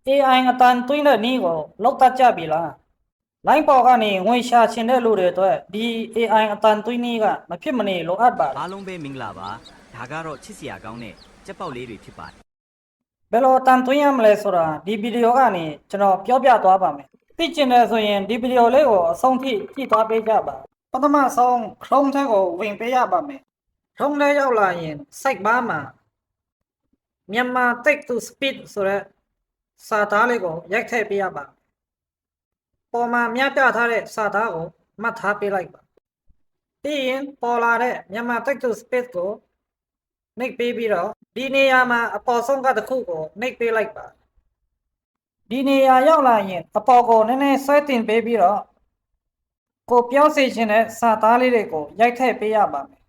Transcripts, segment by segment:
AI အတန်သွင်းတဲ့နည်းကိုလောက်တတ်ကြပြီလားလိုင်းပေါ်ကနေငွေရှာချင်တဲ့လူတွေအတွက်ဒီ AI အတန်သွင်းနည်းကမဖြစ်မနေလိုအပ်ပါတယ်အားလုံးပဲမင်္ဂလာပါဒါကတော့ချစ်စရာကောင်းတဲ့ကြက်ပေါက်လေးတွေဖြစ်ပါတယ်ဘယ်လိုအတန်သွင်းရမလဲဆိုတာဒီဗီဒီယိုကနေကျွန်တော်ပြောပြသွားပါမယ်သိချင်တယ်ဆိုရင်ဒီဗီဒီယိုလေးကိုအဆုံးထိကြည့်သွားပေးကြပါပထမဆုံး Chrome ထဲကိုဝင်ပေးရပါမယ် Chrome ထဲရောက်လာရင် site bar မှာမြန်မာ text to speech ဆိုတဲ့စာသားလေးကိုရိုက်ထည့်ပေးရပါပေါ်မှာမြပြထားတဲ့စာသားကိုမှတ်ထားပေးလိုက်ပါပြီးရင်ပေါ်လာတဲ့မြန်မာ text to speech ကိုနှိပ်ပေးပြီးတော့ဒီနေရာမှာအပေါ်ဆုံးကတစ်ခုကိုနှိပ်ပေးလိုက်ပါဒီနေရာရောက်လာရင်အပေါ်ကိုနည်းနည်းဆွဲတင်ပေးပြီးတော့ကိုပြောစေချင်တဲ့စာသားလေးတွေကိုရိုက်ထည့်ပေးရပါမယ်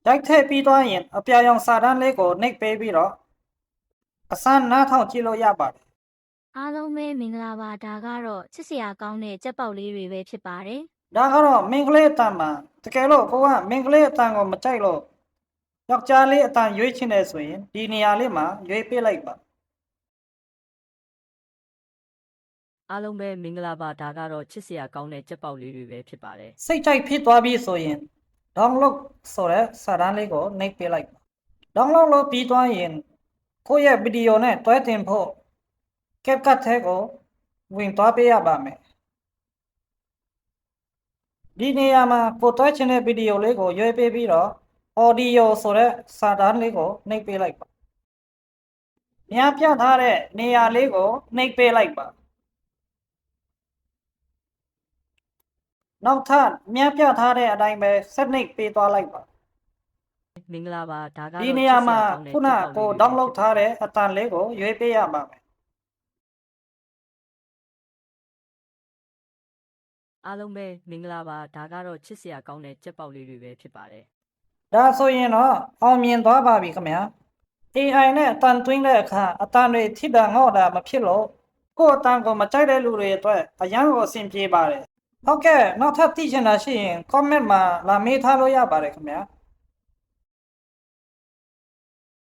ရိုက်ထည့်ပြီးသွားရင်အပြာရောင်စာတန်းလေးကိုနှိပ်ပေးပြီးတော့အစမ်းနားထောင်ကြည့်လို့ရပါတယ်အားလုံးပဲမင်္ဂလာပါဒါကတော့ချစ်စရာကောင်းတဲ့ကြက်ပေါက်လေးတွေပဲဖြစ်ပါတယ်ဒါကတော့မင်္ဂလေးအတန်မှာတကယ်လို့ကိုကမင်္ဂလေးအတန်ကိုမကြိုက်လို့ယောက်ျားလေးအတန်ရွေးချင်တယ်ဆိုရင်ဒီနေရာလေးမှာရွေးပေးလိုက်ပါအားလုံးပဲမင်္ဂလာပါဒါကတော့ချစ်စရာကောင်းတဲ့ကြက်ပေါက်လေးတွေပဲဖြစ်ပါတယ်စိတ်ကြိုက်ဖြစ်သွားပြီဆိုရင် download ဆိုတဲ့စာတန်းလေးကိုနှိပ်ပေးလိုက်ပါ download လုပ်ပြီးသွားရင်ကိုယ့်ရဲ့ဗီဒီယိုနဲ့တွဲတင်ဖို့ CapCut ထဲကိုဝင်သွားပေးရပါမယ်ဒီနေရာမှာကိုတွဲချင်တဲ့ဗီဒီယိုလေးကိုရွေးပေးပြီးတော့ audio ဆိုတဲ့စာတန်းလေးကိုနှိပ်ပေးလိုက်ပါမြားပြထားတဲ့နေရာလေးကိုနှိပ်ပေးလိုက်ပါနောက်ထပ်မြားပြထားတဲ့အတိုင်းပဲဆက်နှိပ်ပေးသွားလိုက်ပါမင်္ဂလာပါဒါကတော့ဒီနေရာမှာခုနကို download ထားတဲ့အတန်လေးကိုရွေးပေးရပါမယ်အားလုံးပဲမင်္ဂလာပါဒါကတော့ချစ်စရာကောင်းတဲ့ကြက်ပေါက်လေးတွေပဲဖြစ်ပါတယ်ဒါဆိုရင်တော့အောင်မြင်သွားပါပြီခင်ဗျာ AI နဲ့အတန်သွင်းတဲ့အခါအတန်တွေထိတာငေါ့တာမဖြစ်လို့ကိုယ့်အတန်ကိုမကြိုက်တဲ့လူတွေအတွက်အရန်ကိုအဆင်ပြေပါတယ်ဟုတ်ကဲ့နောက်ထပ်သိချင်တာရှိရင် comment မှာလာမေးထားလို့ရပါတယ်ခင်ဗျာ